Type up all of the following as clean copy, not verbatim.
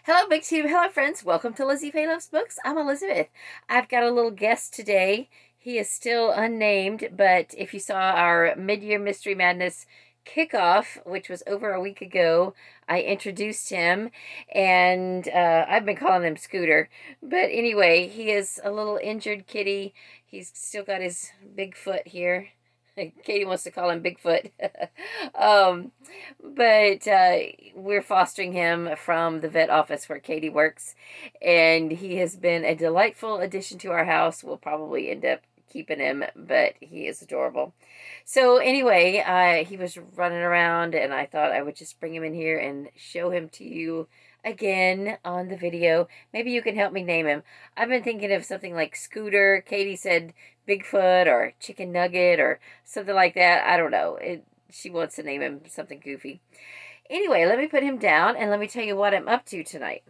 Hello, BookTube. Hello, friends. Welcome to Lizzie Faye Loves Books. I'm Elizabeth. I've got a little guest today. He is still unnamed, but if you saw our Mid-Year Mystery Madness kickoff, which was over a week ago, I introduced him, and I've been calling him Scooter. But anyway, he is a little injured kitty. He's still got his big foot here. Katie wants to call him Bigfoot. um, but we're fostering him from the vet office where Katie works, and he has been a delightful addition to our house. We'll probably end up keeping him, but he is adorable. So anyway, he was running around, and I thought I would just bring him in here and show him to you again on the video. Maybe you can help me name him. I've been thinking of something like Scooter. Katie said Bigfoot or Chicken Nugget or something like that. I don't know. She wants to name him something goofy. Anyway, let me put him down and let me tell you what I'm up to tonight.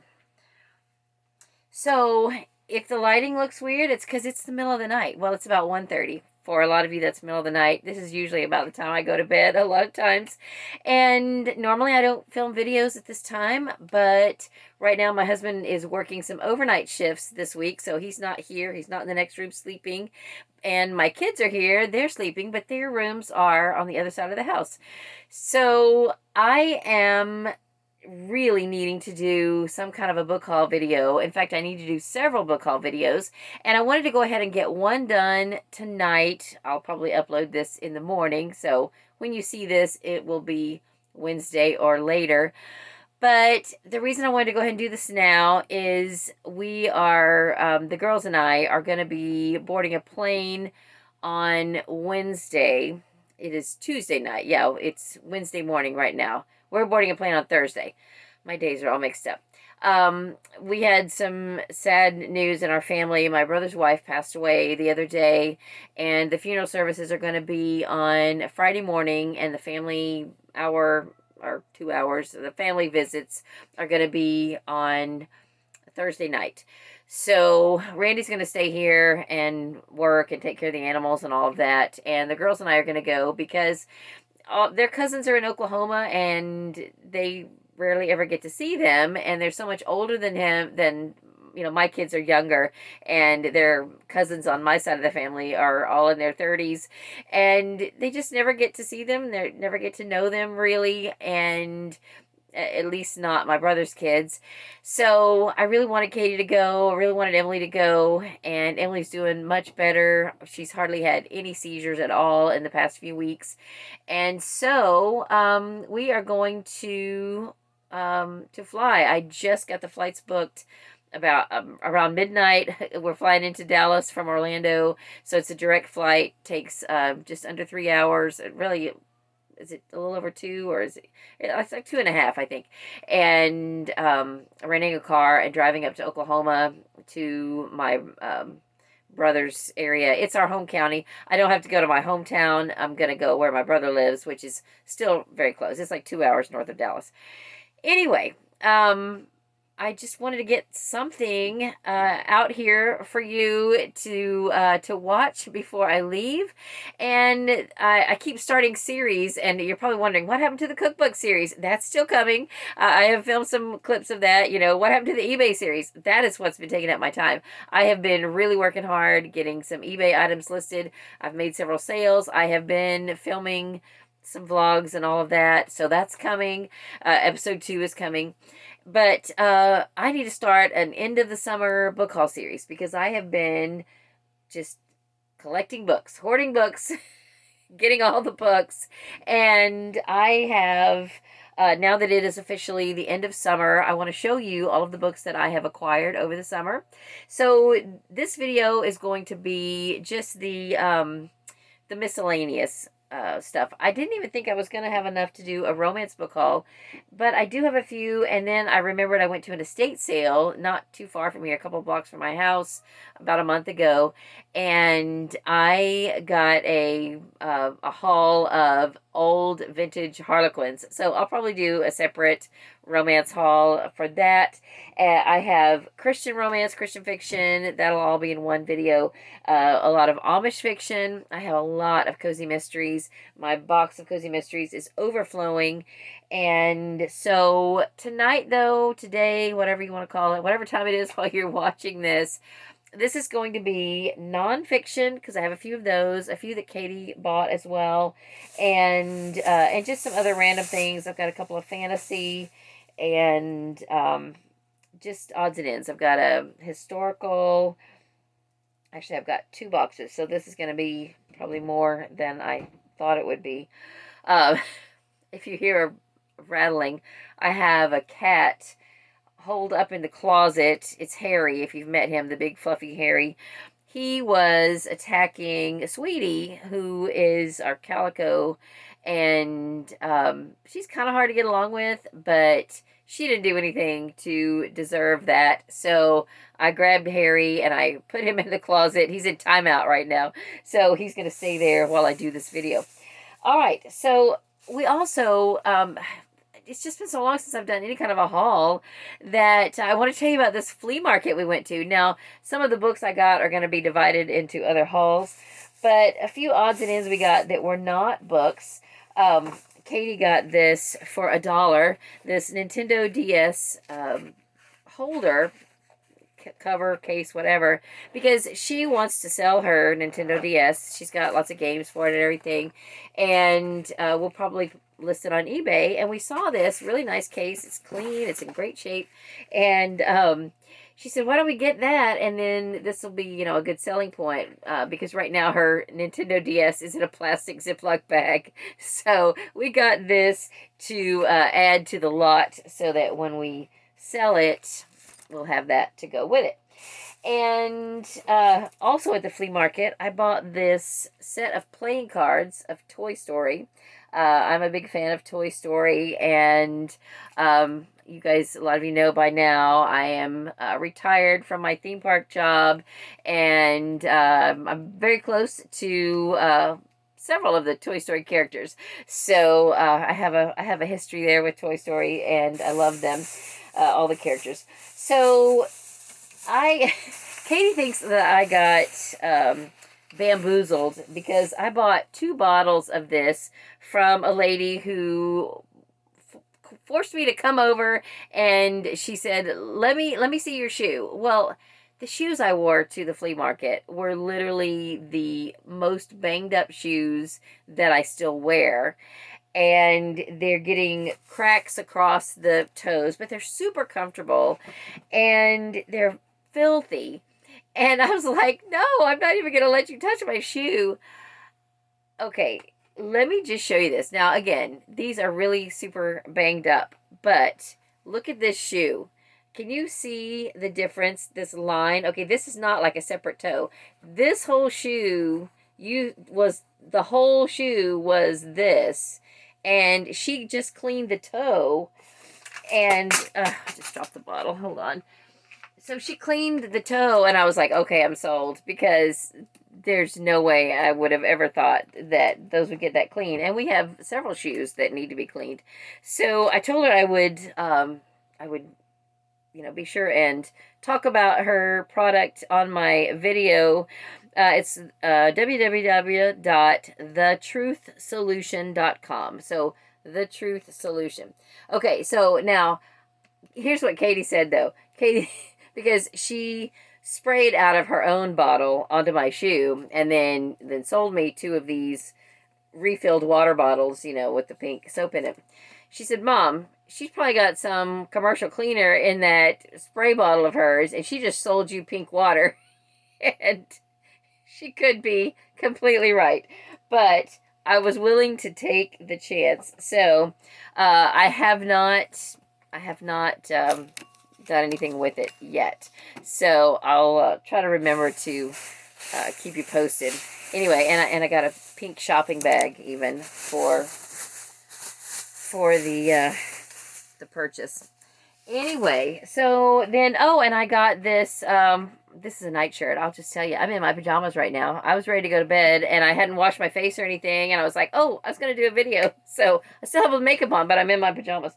So, if the lighting looks weird, it's because it's the middle of the night. Well, it's about 1:30. For a lot of you, that's middle of the night. This is usually about the time I go to bed a lot of times. And normally I don't film videos at this time, but right now my husband is working some overnight shifts this week, so he's not here. He's not in the next room sleeping. And my kids are here. They're sleeping, but their rooms are on the other side of the house. So I am really needing to do some kind of a book haul video. In fact, I need to do several book haul videos, and I wanted to go ahead and get one done tonight. I'll probably upload this in the morning, so when you see this, it will be Wednesday or later. But the reason I wanted to go ahead and do this now is we are, the girls and I are going to be boarding a plane on Wednesday. It is Tuesday night. Yeah, it's Wednesday morning right now. We're boarding a plane on Thursday. My days are all mixed up. We had some sad news in our family. My brother's wife passed away the other day, and the funeral services are going to be on Friday morning, and the family hour or 2 hours, the family visits are going to be on Thursday night. So Randy's going to stay here and work and take care of the animals and all of that, and the girls and I are going to go because their cousins are in Oklahoma, and they rarely ever get to see them, and they're so much older than my kids are younger, and their cousins on my side of the family are all in their 30s, and they just never get to see them. They never get to know them, really, and at least not my brother's kids. So I really wanted Katie to go. I really wanted Emily to go, and Emily's doing much better. She's hardly had any seizures at all in the past few weeks. And so we are going to fly. I just got the flights booked about around midnight. We're flying into Dallas from Orlando, so it's a direct flight. Takes just under 3 hours. It really, is it a little over 2, or is it? It's like 2.5, I think. And renting a car and driving up to Oklahoma to my brother's area. It's our home county. I don't have to go to my hometown. I'm gonna go where my brother lives, which is still very close. It's like 2 hours north of Dallas. Anyway, I just wanted to get something out here for you to watch before I leave. And I keep starting series, and you're probably wondering, what happened to the cookbook series? That's still coming. I have filmed some clips of that. What happened to the eBay series? That is what's been taking up my time. I have been really working hard getting some eBay items listed. I've made several sales. I have been filming some vlogs and all of that. So that's coming. Episode 2 is coming. But I need to start an end of the summer book haul series because I have been just collecting books, hoarding books, getting all the books. And I have, now that it is officially the end of summer, I want to show you all of the books that I have acquired over the summer. So this video is going to be just the miscellaneous stuff. I didn't even think I was going to have enough to do a romance book haul, but I do have a few. And then I remembered I went to an estate sale not too far from here, a couple blocks from my house, about a month ago, and I got a haul of old vintage Harlequins. So I'll probably do a separate romance haul for that. I have Christian romance, Christian fiction. That'll all be in one video. A lot of Amish fiction. I have a lot of cozy mysteries. My box of cozy mysteries is overflowing. And so tonight, though, today, whatever you want to call it, whatever time it is while you're watching this is going to be nonfiction, because I have a few of those, a few that Katie bought as well, and just some other random things. I've got a couple of fantasy and just odds and ends. I've got a historical. Actually, I've got 2 boxes, so this is going to be probably more than I thought it would be. If you hear a rattling, I have a cat holed up in the closet. It's Harry, if you've met him, the big fluffy Harry. He was attacking Sweetie, who is our calico, and she's kind of hard to get along with, but she didn't do anything to deserve that. So I grabbed Harry and I put him in the closet. He's in timeout right now, so he's going to stay there while I do this video. All right, so we also it's just been so long since I've done any kind of a haul that I want to tell you about this flea market we went to. Now, some of the books I got are going to be divided into other hauls, but a few odds and ends we got that were not books. Katie got this for $1, this Nintendo DS holder, cover, case, whatever, because she wants to sell her Nintendo DS. She's got lots of games for it and everything, and we'll probably list it on eBay. And we saw this really nice case. It's clean, it's in great shape, and she said, why don't we get that, and then this will be, you know, a good selling point, because right now her Nintendo DS is in a plastic Ziploc bag. So we got this to add to the lot so that when we sell it, we'll have that to go with it. And also at the flea market, I bought this set of playing cards of Toy Story. I'm a big fan of Toy Story, and you guys, a lot of you know by now, I am retired from my theme park job, and I'm very close to several of the Toy Story characters. So I have a history there with Toy Story, and I love them, all the characters. So Katie thinks that I got bamboozled because I bought 2 bottles of this from a lady who forced me to come over, and she said, let me see your shoe. Well, the shoes I wore to the flea market were literally the most banged up shoes that I still wear, and they're getting cracks across the toes, but they're super comfortable, and they're filthy. And I was like, no, I'm not even going to let you touch my shoe. Okay, let me just show you this. Now, again, these are really super banged up, but look at this shoe. Can you see the difference, this line? Okay, this is not like a separate toe. This whole shoe, the whole shoe was this, and she just cleaned the toe, and I just dropped the bottle. Hold on. So she cleaned the toe, and I was like, okay, I'm sold, because there's no way I would have ever thought that those would get that clean. And we have several shoes that need to be cleaned. So I told her I would, you know, be sure and talk about her product on my video. It's www.thetruthsolution.com. So The Truth Solution. Okay, so now here's what Katie said, though. Katie, because she sprayed out of her own bottle onto my shoe, and then sold me 2 of these refilled water bottles, you know, with the pink soap in it. She said, Mom, she's probably got some commercial cleaner in that spray bottle of hers, and she just sold you pink water. And she could be completely right, but I was willing to take the chance. So I have not done anything with it yet, so I'll try to remember to keep you posted. Anyway, and I got a pink shopping bag even for the purchase. Anyway, so then, oh, and I got this, this is a nightshirt. I'll just tell you, I'm in my pajamas right now. I was ready to go to bed, and I hadn't washed my face or anything, and I was like, oh, I was going to do a video, so I still have a makeup on, but I'm in my pajamas.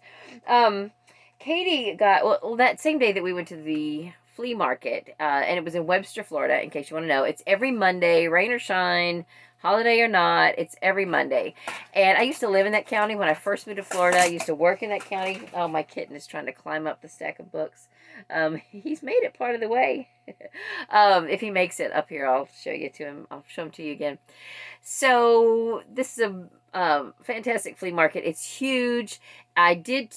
Katie got, well, that same day that we went to the flea market, and it was in Webster, Florida, in case you want to know. It's every Monday, rain or shine, holiday or not, it's every Monday. And I used to live in that county when I first moved to Florida. I used to work in that county. Oh, my kitten is trying to climb up the stack of books. He's made it part of the way. If he makes it up here, I'll show you to him. I'll show him to you again. So this is a fantastic flea market. It's huge. I did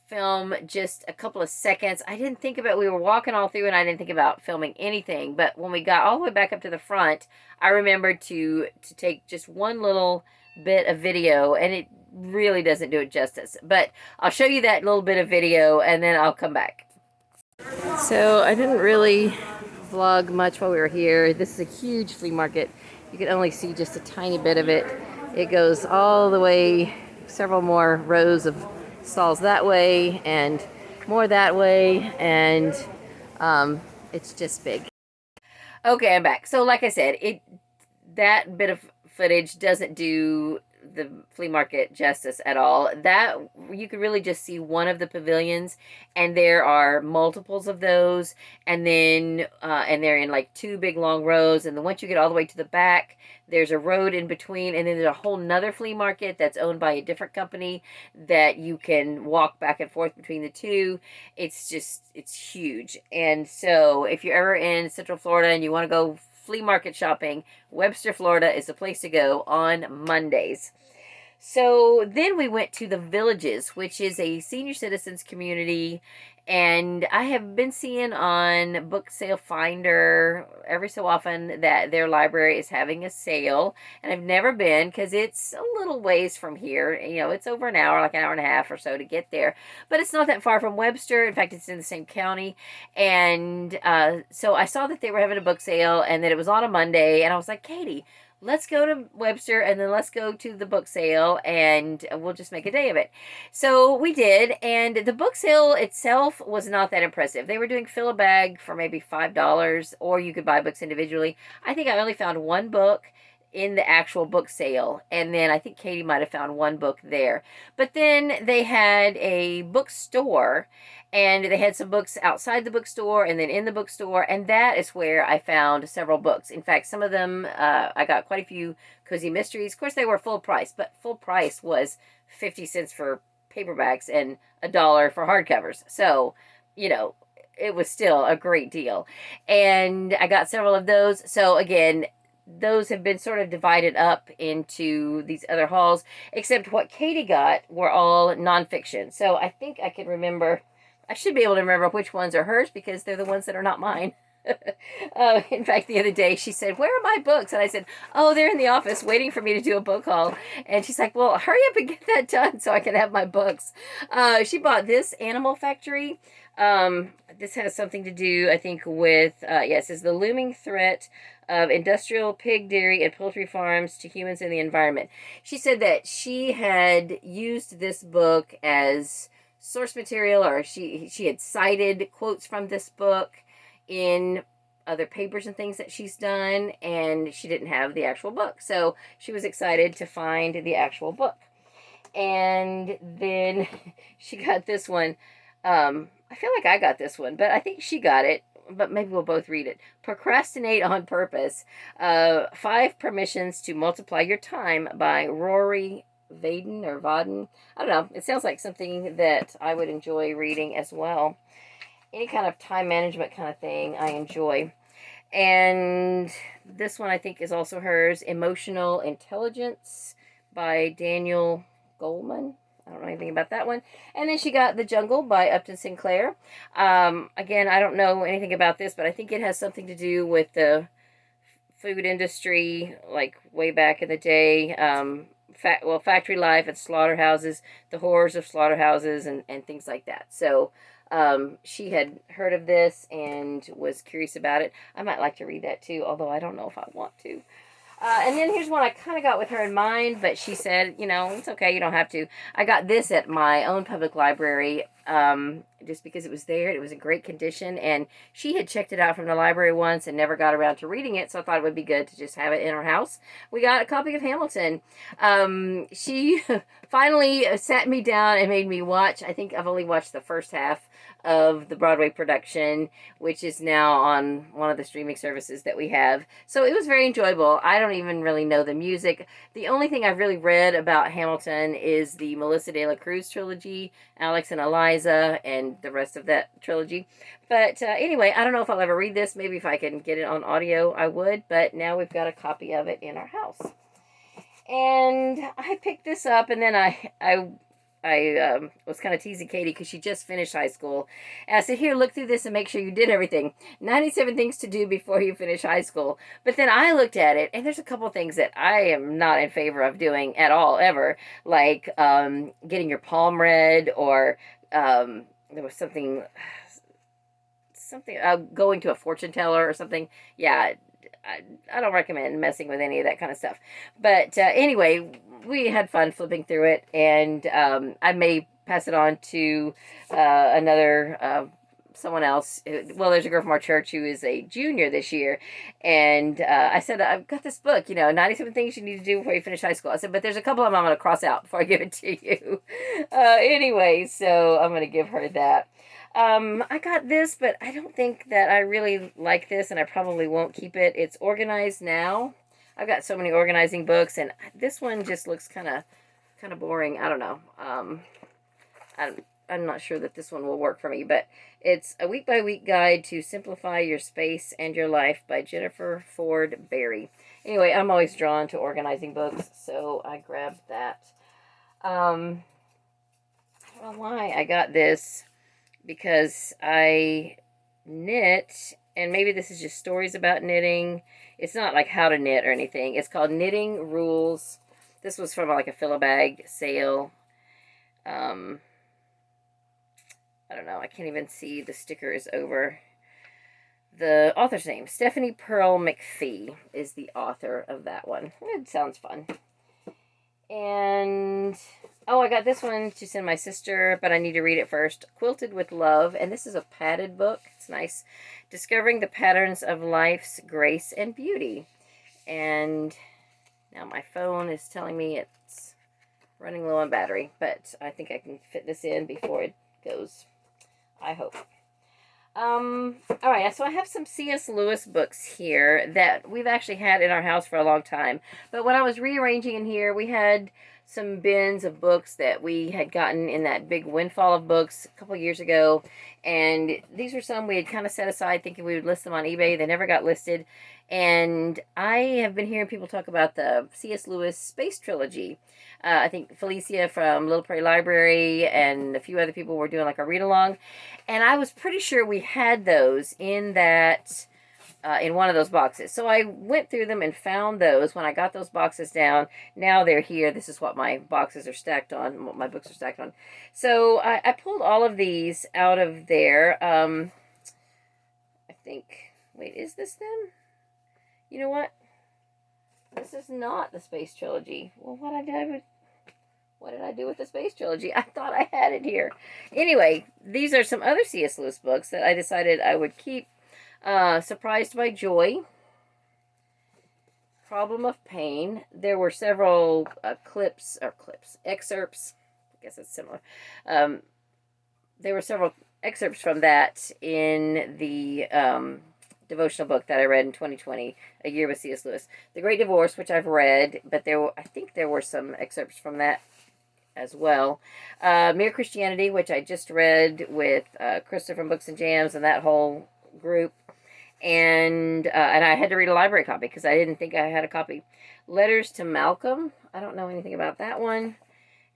film just a couple of seconds. I didn't think about, we were walking all through and I didn't think about filming anything. But when we got all the way back up to the front, I remembered to take just one little bit of video, and it really doesn't do it justice. But I'll show you that little bit of video and then I'll come back. So I didn't really vlog much while we were here. This is a huge flea market. You can only see just a tiny bit of it. It goes all the way, several more rows of stalls that way and more that way, and it's just big. Okay, I'm back. So like I said, that bit of footage doesn't do the flea market justice at all. That you could really just see one of the pavilions, and there are multiples of those, and then and they're in like two big long rows, and then once you get all the way to the back, there's a road in between, and then there's a whole nother flea market that's owned by a different company that you can walk back and forth between the two. It's huge. And so if you're ever in Central Florida and you want to go flea market shopping, Webster, Florida is the place to go on Mondays. So then we went to the Villages, which is a senior citizens community, and I have been seeing on Book Sale Finder every so often that their library is having a sale, and I've never been because it's a little ways from here. You know, it's over an hour, like an hour and a half or so to get there, but it's not that far from Webster. In fact, it's in the same county, and so I saw that they were having a book sale and that it was on a Monday, and I was like, Katie, let's go to Webster and then let's go to the book sale and we'll just make a day of it. So we did, and the book sale itself was not that impressive. They were doing fill a bag for maybe $5, or you could buy books individually. I think I only found one book in the actual book sale, and then I think Katie might have found one book there. But then they had a bookstore, and they had some books outside the bookstore and then in the bookstore, and that is where I found several books. In fact, some of them, I got quite a few cozy mysteries. Of course, they were full price, but full price was 50 cents for paperbacks and $1 for hardcovers. So, you know, it was still a great deal. And I got several of those. So again, those have been sort of divided up into these other hauls, except what Katie got were all nonfiction. So I think I can remember, I should be able to remember which ones are hers because they're the ones that are not mine. In fact, the other day she said, "Where are my books?" And I said, "Oh, they're in the office waiting for me to do a book haul." And she's like, "Well, hurry up and get that done so I can have my books." She bought this Animal Factory. This has something to do, I think, with, yes, it's the looming threat of industrial pig, dairy, and poultry farms to humans and the environment. She said that she had used this book as source material, or she had cited quotes from this book in other papers and things that she's done, and she didn't have the actual book. So she was excited to find the actual book. And then she got this one. I feel like I got this one, but I think she got it. But maybe we'll both read it. Procrastinate on Purpose. 5 Permissions to Multiply Your Time by Rory Vaden or Vaden. I don't know. It sounds like something that I would enjoy reading as well. Any kind of time management kind of thing I enjoy. And this one I think is also hers. Emotional Intelligence by Daniel Goleman. I don't know anything about that one. And then she got The Jungle by Upton Sinclair. Again, I don't know anything about this, but I think it has something to do with the food industry, like way back in the day. Factory life at slaughterhouses, the horrors of slaughterhouses, and things like that. So she had heard of this and was curious about it. I might like to read that too, although I don't know if I want to. And then here's one I kind of got with her in mind, but she said, you know, it's okay, you don't have to. I got this at my own public library. just because it was there. It was in great condition, and she had checked it out from the library once and never got around to reading it, so I thought it would be good to just have it in our house. We got a copy of Hamilton. She finally sat me down and made me watch. I think I've only watched the first half of the Broadway production, which is now on one of the streaming services that we have. So it was very enjoyable. I don't even really know the music. The only thing I've really read about Hamilton is the Melissa de la Cruz trilogy, Alex and Eliza, and the rest of that trilogy. But anyway, I don't know if I'll ever read this. Maybe if I can get it on audio, I would. But now we've got a copy of it in our house. And I picked this up, and then I was kind of teasing Katie because she just finished high school. And I said, here, look through this and make sure you did everything. 97 things to do before you finish high school. But then I looked at it, and there's a couple things that I am not in favor of doing at all, ever. Like getting your palm read, or there was something, going to a fortune teller or something. Yeah, I don't recommend messing with any of that kind of stuff. But anyway, we had fun flipping through it, and I may pass it on to another someone else. Well, there's a girl from our church who is a junior this year, and I said, I've got this book, 97 things you need to do before you finish high school. I said, but there's a couple of them I'm going to cross out before I give it to you. Anyway, so I'm going to give her that. I got this, but I don't think that I really like this, and I probably won't keep it. It's Organized Now. I've got so many organizing books, and this one just looks kind of boring. I don't know. I'm not sure that this one will work for me, but it's a week-by-week guide to simplify your space and your life by Jennifer Ford Berry. Anyway, I'm always drawn to organizing books, so I grabbed that. I don't know why I got this, because I knit, and maybe this is just stories about knitting. It's not like how to knit or anything. It's called Knitting Rules. This was from like a fill-a-bag sale. I don't know. I can't even see the stickers over the author's name. Stephanie Pearl McPhee is the author of that one. It sounds fun. And I got this one to send my sister, but I need to read it first. Quilted with Love, and this is a padded book. It's nice. Discovering the Patterns of Life's Grace and Beauty. And now my phone is telling me it's running low on battery, but I think I can fit this in before it goes. I hope. All right, so I have some C.S. Lewis books here that we've actually had in our house for a long time. But when I was rearranging in here, we had some bins of books that we had gotten in that big windfall of books a couple years ago. And these were some we had kind of set aside thinking we would list them on eBay. They never got listed. And I have been hearing people talk about the C.S. Lewis Space Trilogy. I think Felicia from Little Prairie Library and a few other people were doing like a read-along. And I was pretty sure we had those in that, in one of those boxes. So I went through them and found those when I got those boxes down. Now they're here. This is what my boxes are stacked on, what my books are stacked on. So I pulled all of these out of there. I think, wait, is this them? You know what? This is not the Space Trilogy. Well, what did I do with the Space Trilogy? I thought I had it here. Anyway, these are some other C.S. Lewis books that I decided I would keep. Surprised by Joy. Problem of Pain. There were several excerpts. I guess it's similar. There were several excerpts from that in the devotional book that I read in 2020, A Year with C.S. Lewis. The Great Divorce, which I've read, but I think there were some excerpts from that as well. Mere Christianity, which I just read with Krista from Books and Jams and that whole group. And I had to read a library copy because I didn't think I had a copy. Letters to Malcolm. I don't know anything about that one.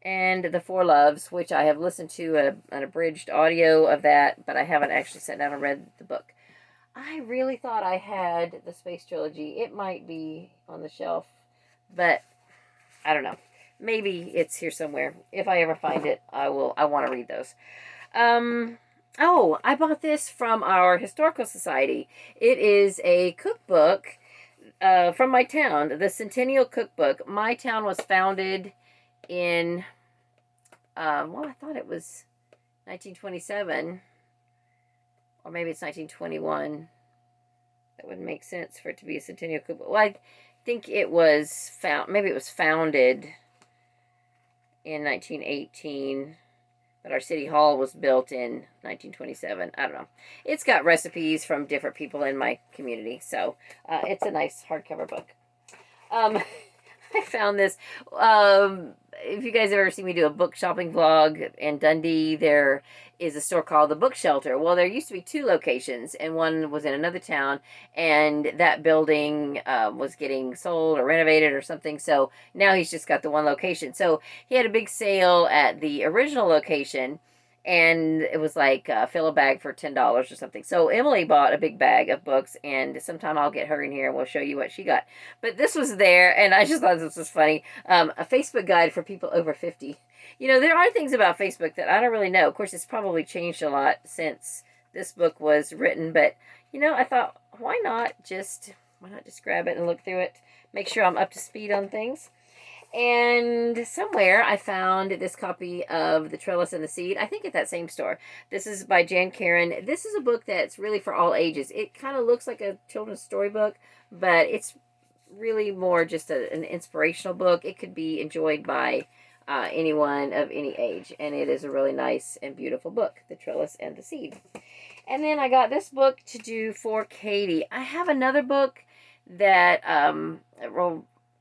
And The Four Loves, which I have listened to an abridged audio of that, but I haven't actually sat down and read the book. I really thought I had the Space Trilogy. It might be on the shelf, but I don't know. Maybe it's here somewhere. If I ever find it, I want to read those. I bought this from our historical society. It is a cookbook from my town, the Centennial Cookbook. My town was founded in, I thought it was 1927, or maybe it's 1921. That would make sense for it to be a centennial coup. Well, I think it was maybe it was founded in 1918, but our city hall was built in 1927. I don't know. It's got recipes from different people in my community, so it's a nice hardcover book. I found this. If you guys have ever seen me do a book shopping vlog in Dundee, there is a store called the Book Shelter. Well, there used to be 2 locations, and one was in another town, and that building was getting sold or renovated or something. So now he's just got the one location. So he had a big sale at the original location, and it was like fill a bag for $10 or something. So Emily bought a big bag of books, and sometime I'll get her in here and we'll show you what she got. But this was there, and I just thought this was funny. A Facebook guide for people over 50. You know, there are things about Facebook that I don't really know. Of course, it's probably changed a lot since this book was written, but you know, I thought, why not just grab it and look through it, make sure I'm up to speed on things. And somewhere I found this copy of The Trellis and the Seed. I think at that same store. This is by Jan Karen. This is a book that's really for all ages. It kind of looks like a children's storybook, but it's really more just an inspirational book. It could be enjoyed by anyone of any age. And it is a really nice and beautiful book, The Trellis and the Seed. And then I got this book to do for Katie. I have another book that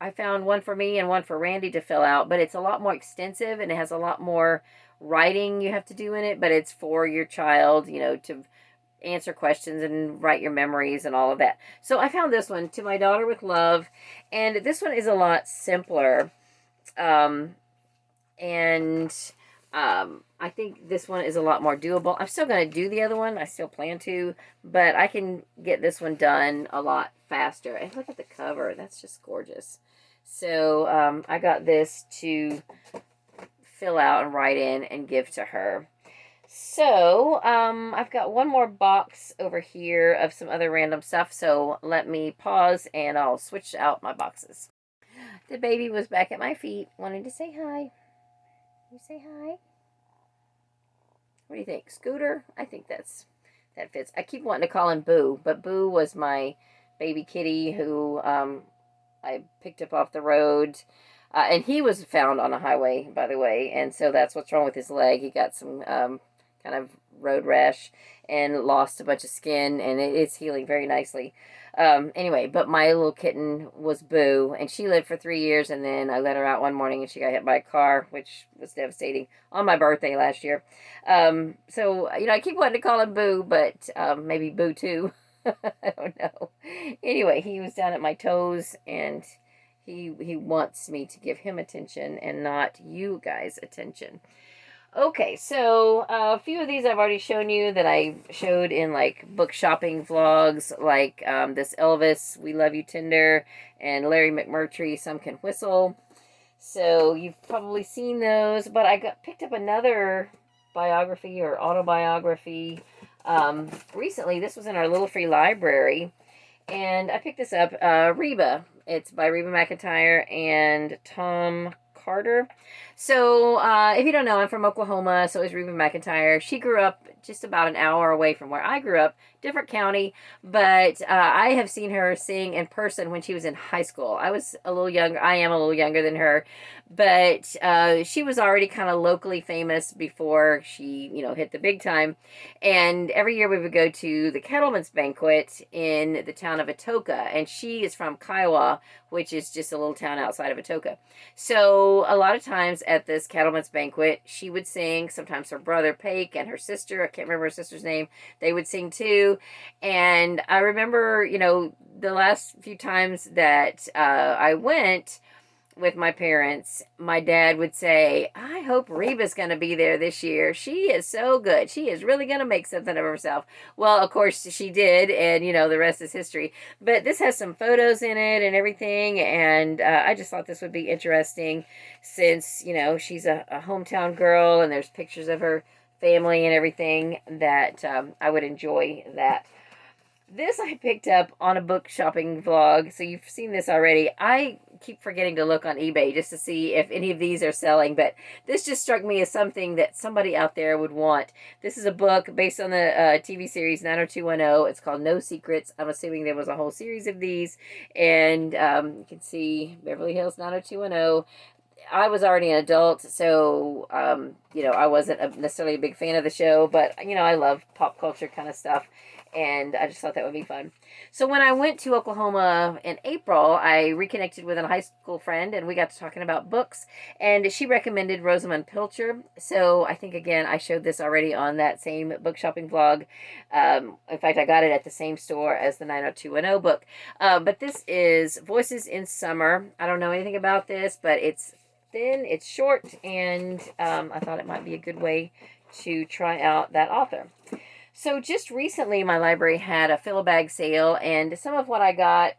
I found one for me and one for Randy to fill out, but it's a lot more extensive and it has a lot more writing you have to do in it, but it's for your child, you know, to answer questions and write your memories and all of that. So I found this one, To My Daughter with Love, and this one is a lot simpler. I think this one is a lot more doable. I'm still going to do the other one. I still plan to, but I can get this one done a lot faster. And look at the cover. That's just gorgeous. So I got this to fill out and write in and give to her. So I've got one more box over here of some other random stuff. So let me pause and I'll switch out my boxes. The baby was back at my feet wanting to say hi. You say hi? What do you think? Scooter? I think that fits. I keep wanting to call him Boo, but Boo was my baby kitty who I picked up off the road. And he was found on a highway, by the way, and so that's what's wrong with his leg. He got some kind of road rash and lost a bunch of skin, and it is healing very nicely. Anyway, but my little kitten was Boo, and she lived for 3 years, and then I let her out one morning, and she got hit by a car, which was devastating, on my birthday last year. So, you know, I keep wanting to call him Boo, but maybe Boo too. I don't know. Anyway, he was down at my toes, and he wants me to give him attention and not you guys attention. Okay, so a few of these I've already shown you that I showed in like book shopping vlogs, like this Elvis, We Love You Tender, and Larry McMurtry, Some Can Whistle. So you've probably seen those, but I picked up another biography or autobiography recently. This was in our little free library, and I picked this up, Reba. It's by Reba McEntire and Tom Carter. So, if you don't know, I'm from Oklahoma, so is Reba McEntire. She grew up just about an hour away from where I grew up, different county, but I have seen her sing in person when she was in high school. I was a little younger, I am a little younger than her, but she was already kind of locally famous before she, you know, hit the big time, and every year we would go to the Cattleman's Banquet in the town of Atoka, and she is from Kiowa, which is just a little town outside of Atoka. So a lot of times at this Cattleman's Banquet, she would sing. Sometimes her brother Paik and her sister, I can't remember her sister's name, they would sing too. And I remember, you know, the last few times that I went with my parents, my dad would say, I hope Reba's going to be there this year. She is so good. She is really going to make something of herself. Well, of course she did, and, you know, the rest is history. But this has some photos in it and everything, and I just thought this would be interesting since, you know, she's a hometown girl, and there's pictures of her family and everything that I would enjoy that. This I picked up on a book shopping vlog, so you've seen this already. I keep forgetting to look on eBay just to see if any of these are selling, but this just struck me as something that somebody out there would want. This is a book based on the TV series 90210. It's called No Secrets. I'm assuming there was a whole series of these, and you can see Beverly Hills 90210. I was already an adult, so, I wasn't necessarily a big fan of the show, but, I love pop culture kind of stuff, and I just thought that would be fun. So when I went to Oklahoma in April, I reconnected with a high school friend, and we got to talking about books, and she recommended Rosamund Pilcher. So I think, again, I showed this already on that same book shopping vlog. In fact, I got it at the same store as the 90210 book. But this is Voices in Summer. I don't know anything about this, but it's thin, it's short, and I thought it might be a good way to try out that author. So just recently, my library had a fill-a-bag sale, and some of what I got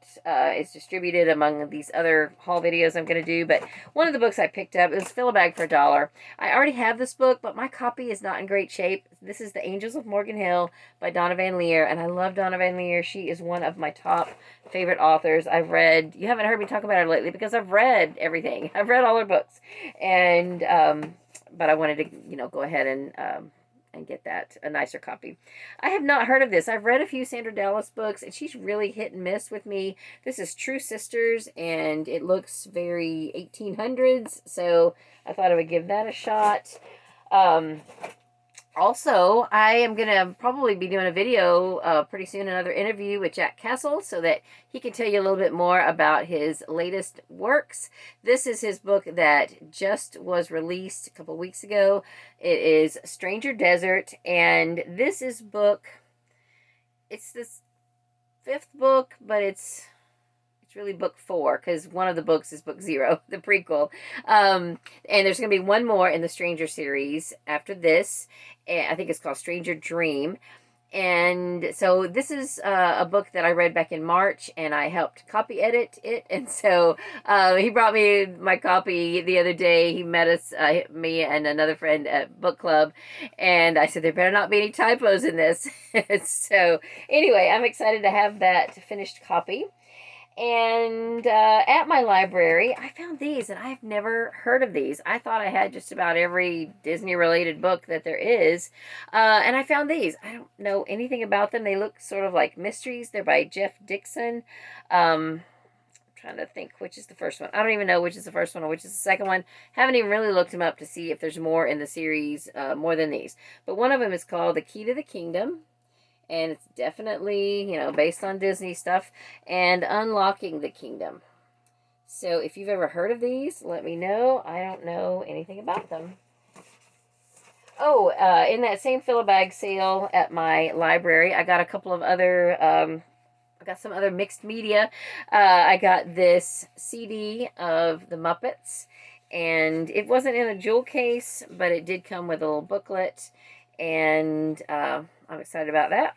is distributed among these other haul videos I'm going to do, but one of the books I picked up, it was fill-a-bag for $1. I already have this book, but my copy is not in great shape. This is The Angels of Morgan Hill by Donna Van Leer, and I love Donna Van Leer. She is one of my top favorite authors. I've read, you haven't heard me talk about her lately because I've read everything. I've read all her books, and but I wanted to, go ahead and get that a nicer copy. I have not heard of this. I've read a few Sandra Dallas books, and she's really hit and miss with me. This is True Sisters, and it looks very 1800s, so I thought I would give that a shot. Also, I am going to probably be doing a video pretty soon, another interview with Jack Castle, so that he can tell you a little bit more about his latest works. This is his book that just was released a couple weeks ago. It is Stranger Desert, and this is it's this 5th book, but it's really book 4, because one of the books is book 0, the prequel. And there's going to be one more in the Stranger series after this. I think it's called Stranger Dream. And so this is a book that I read back in March, and I helped copy edit it. And so he brought me my copy the other day. He met us, me and another friend at book club, and I said, there better not be any typos in this. So anyway, I'm excited to have that finished copy. And at my library, I found these, and I've never heard of these. I thought I had just about every Disney-related book that there is, and I found these. I don't know anything about them. They look sort of like mysteries. They're by Jeff Dixon. I'm trying to think which is the first one. I don't even know which is the first one or which is the second one. Haven't even really looked them up to see if there's more in the series, more than these. But one of them is called The Key to the Kingdom. And it's definitely, based on Disney stuff, and Unlocking the Kingdom. So if you've ever heard of these, let me know. I don't know anything about them. Oh, in that same fill-a-bag sale at my library, I got a couple of other, I got some other mixed media. I got this CD of the Muppets, and it wasn't in a jewel case, but it did come with a little booklet, and I'm excited about that.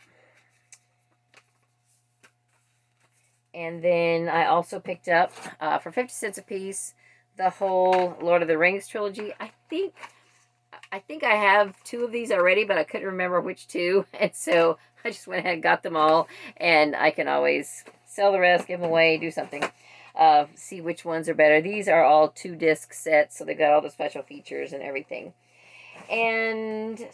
And then I also picked up, for 50 cents a piece, the whole Lord of the Rings trilogy. I think I have 2 of these already, but I couldn't remember which 2. And so I just went ahead and got them all. And I can always sell the rest, give them away, do something. See which ones are better. These are all 2-disc sets, so they've got all the special features and everything. And,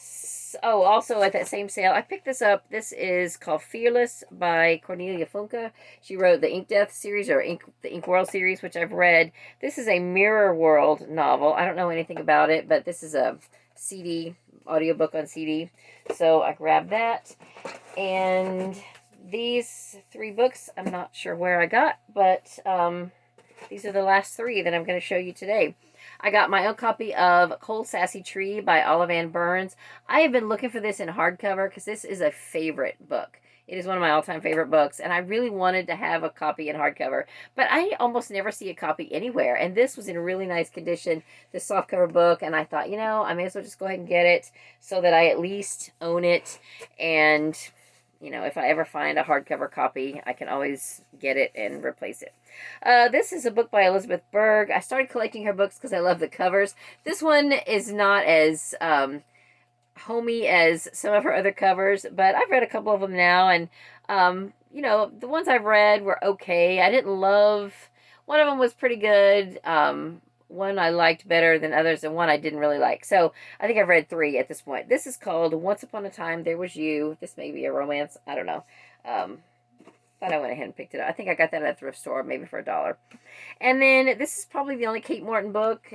also at that same sale, I picked this up. This is called Fearless by Cornelia Funke. She wrote the Ink Death series, or the Ink World series, which I've read. This is a Mirror World novel. I don't know anything about it, but this is a CD, audiobook on CD. So I grabbed that. And these 3 books, I'm not sure where I got, but these are the last 3 that I'm going to show you today. I got my own copy of Cold Sassy Tree by Olive Ann Burns. I have been looking for this in hardcover because this is a favorite book. It is one of my all-time favorite books, and I really wanted to have a copy in hardcover, but I almost never see a copy anywhere, and this was in really nice condition, this softcover book, and I thought, I may as well just go ahead and get it so that I at least own it, and if I ever find a hardcover copy, I can always get it and replace it. This is a book by Elizabeth Berg. I started collecting her books because I love the covers. This one is not as homey as some of her other covers, but I've read a couple of them now, and the ones I've read were okay. I didn't love one of them was pretty good. One I liked better than others, and one I didn't really like. So I think I've read 3 at this point. This is called Once Upon a Time There Was You. This may be a romance. I don't know. Um, Thought I went ahead and picked it up. I think I got that at a thrift store, maybe for $1. And then this is probably the only Kate Morton book,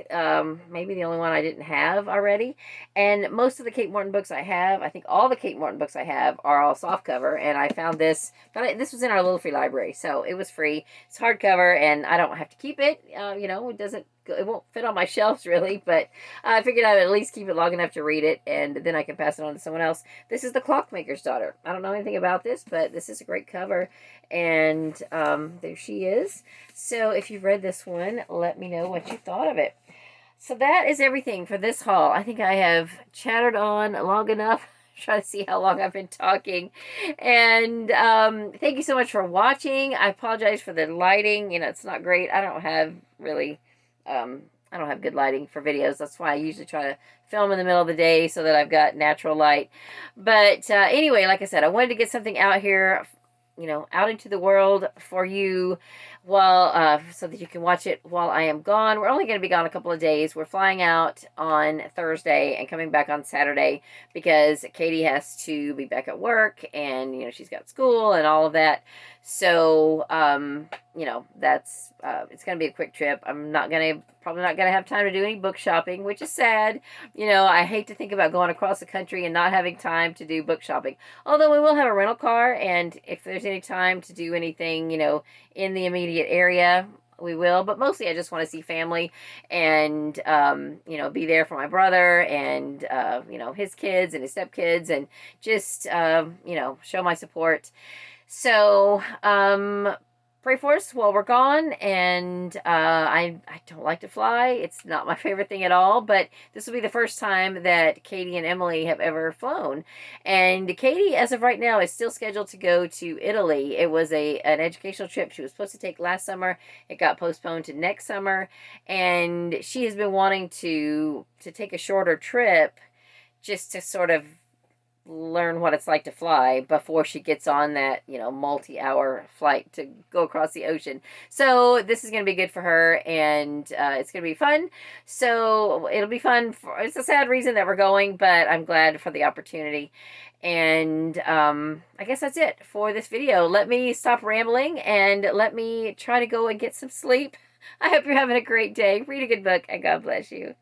maybe the only one I didn't have already. And most of the Kate Morton books I have, I think all the Kate Morton books I have are all softcover. And I found this, but this was in our little free library, so it was free. It's hardcover, and I don't have to keep it. You know, it won't fit on my shelves really, but I figured I would at least keep it long enough to read it, and then I can pass it on to someone else. This is The Clockmaker's Daughter. I don't know anything about this, but this is a great cover, and there she is. So if you've read this one, let me know what you thought of it. So that is everything for this haul. I think I have chattered on long enough. Try to see how long I've been talking. And thank you so much for watching. I apologize for the lighting. You know, it's not great. I don't have really... I don't have good lighting for videos. That's why I usually try to film in the middle of the day so that I've got natural light. But anyway, like I said, I wanted to get something out here, you know, out into the world for you while so that you can watch it while I am gone. We're only going to be gone a couple of days. We're flying out on Thursday and coming back on Saturday because Katie has to be back at work, and you know, she's got school and all of that. So you know, that's it's going to be a quick trip. I'm probably not going to have time to do any book shopping, which is sad. You know, I hate to think about going across the country and not having time to do book shopping. Although we will have a rental car, and if there's any time to do anything, you know, in the immediate area, we will. But mostly I just want to see family and, you know, be there for my brother and, you know, his kids and his stepkids, and just, you know, show my support. So, pray for us while we're gone. And I don't like to fly. It's not my favorite thing at all, but this will be the first time that Katie and Emily have ever flown. And Katie, as of right now, is still scheduled to go to Italy. It was an educational trip she was supposed to take last summer. It got postponed to next summer, and she has been wanting to take a shorter trip just to sort of learn what it's like to fly before she gets on that, you know, multi-hour flight to go across the ocean. So this is going to be good for her, and it's going to be fun. So it'll be fun. It's a sad reason that we're going, but I'm glad for the opportunity. And I guess that's it for this video. Let me stop rambling and let me try to go and get some sleep. I hope you're having a great day. Read a good book, and God bless you.